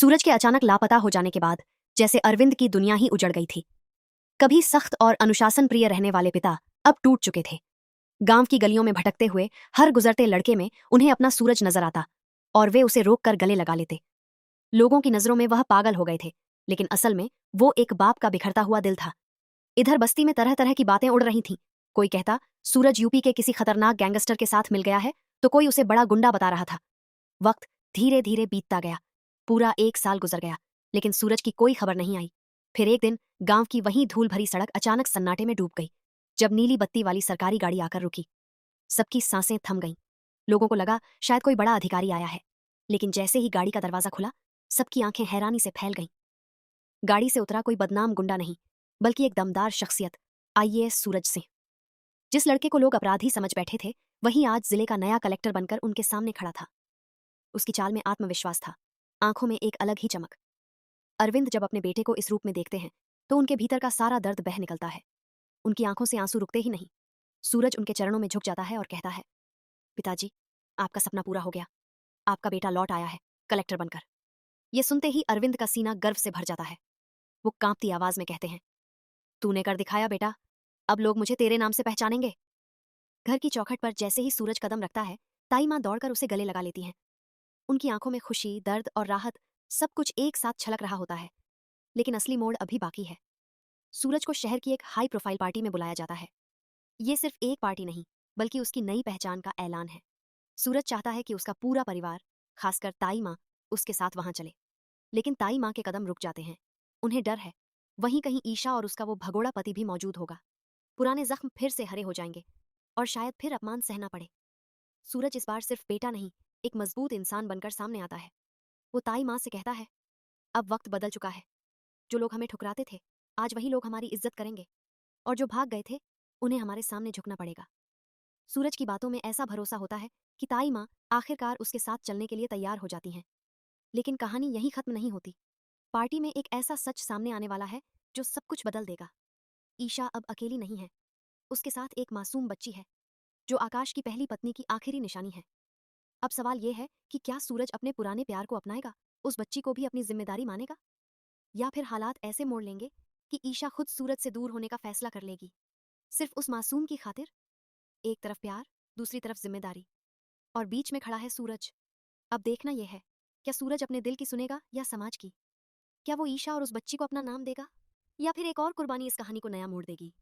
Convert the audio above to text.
सूरज के अचानक लापता हो जाने के बाद जैसे अरविंद की दुनिया ही उजड़ गई थी। कभी सख्त और अनुशासन प्रिय रहने वाले पिता अब टूट चुके थे। गांव की गलियों में भटकते हुए हर गुजरते लड़के में उन्हें अपना सूरज नजर आता और वे उसे रोककर गले लगा लेते। लोगों की नजरों में वह पागल हो गए थे, लेकिन असल में वो एक बाप का बिखरता हुआ दिल था। इधर बस्ती में तरह तरह की बातें उड़ रही थीं। कोई कहता सूरज यूपी के किसी खतरनाक गैंगस्टर के साथ मिल गया है, तो कोई उसे बड़ा गुंडा बता रहा था। वक्त धीरे धीरे बीतता गया। पूरा 1 साल गुजर गया, लेकिन सूरज की कोई खबर नहीं आई। फिर एक दिन गांव की वही धूल भरी सड़क अचानक सन्नाटे में डूब गई। जब नीली बत्ती वाली सरकारी गाड़ी आकर रुकी, सबकी सांसें थम गईं। लोगों को लगा शायद कोई बड़ा अधिकारी आया है, लेकिन जैसे ही गाड़ी का दरवाजा खुला, सबकी आंखें हैरानी से फैल गईं। गाड़ी से उतरा कोई बदनाम गुंडा नहीं, बल्कि एक दमदार शख्सियत, आईएएस सूरज सिंह। जिस लड़के को लोग अपराधी समझ बैठे थे, वही आज जिले का नया कलेक्टर बनकर उनके सामने खड़ा था। उसकी चाल में आत्मविश्वास था, आंखों में एक अलग ही चमक। अरविंद जब अपने बेटे को इस रूप में देखते हैं, तो उनके भीतर का सारा दर्द बह निकलता है। उनकी आंखों से आंसू रुकते ही नहीं। सूरज उनके चरणों में झुक जाता है और कहता है, पिताजी, आपका सपना पूरा हो गया। आपका बेटा लौट आया है, कलेक्टर बनकर। ये सुनते ही अरविंद का सीना गर्व से भर जाता है। वो कांपती आवाज में कहते हैं, तूने कर दिखाया बेटा, अब लोग मुझे तेरे नाम से पहचानेंगे। घर की चौखट पर जैसे ही सूरज कदम रखता है, ताई माँ दौड़कर उसे गले लगा लेती हैं। उनकी आंखों में खुशी, दर्द और राहत सब कुछ एक साथ छलक रहा होता है। लेकिन असली मोड़ अभी बाकी है। सूरज को शहर की एक हाई प्रोफाइल पार्टी में बुलाया जाता है। ये सिर्फ एक पार्टी नहीं, बल्कि उसकी नई पहचान का ऐलान है। सूरज चाहता है कि उसका पूरा परिवार, खासकर ताई माँ, उसके साथ वहां चले। लेकिन ताई माँ के कदम रुक जाते हैं। उन्हें डर है, वहीं कहीं ईशा और उसका वो भगोड़ा पति भी मौजूद होगा। पुराने जख्म फिर से हरे हो जाएंगे और शायद फिर अपमान सहना पड़े। सूरज इस बार सिर्फ बेटा नहीं, एक मजबूत इंसान बनकर सामने आता है। वो ताई माँ से कहता है, अब वक्त बदल चुका है। जो लोग हमें ठुकराते थे, आज वही लोग हमारी इज्जत करेंगे, और जो भाग गए थे, उन्हें हमारे सामने झुकना पड़ेगा। सूरज की बातों में ऐसा भरोसा होता है कि ताई माँ आखिरकार उसके साथ चलने के लिए तैयार हो जाती हैं। लेकिन कहानी यहीं खत्म नहीं होती। पार्टी में एक ऐसा सच सामने आने वाला है जो सब कुछ बदल देगा। ईशा अब अकेली नहीं है, उसके साथ एक मासूम बच्ची है, जो आकाश की पहली पत्नी की आखिरी निशानी है। अब सवाल यह है कि क्या सूरज अपने पुराने प्यार को अपनाएगा, उस बच्ची को भी अपनी जिम्मेदारी मानेगा, या फिर हालात ऐसे मोड़ लेंगे कि ईशा खुद सूरज से दूर होने का फैसला कर लेगी, सिर्फ उस मासूम की खातिर। एक तरफ प्यार, दूसरी तरफ जिम्मेदारी, और बीच में खड़ा है सूरज। अब देखना यह है, क्या सूरज अपने दिल की सुनेगा या समाज की? क्या वो ईशा और उस बच्ची को अपना नाम देगा, या फिर एक और कुर्बानी इस कहानी को नया मोड़ देगी?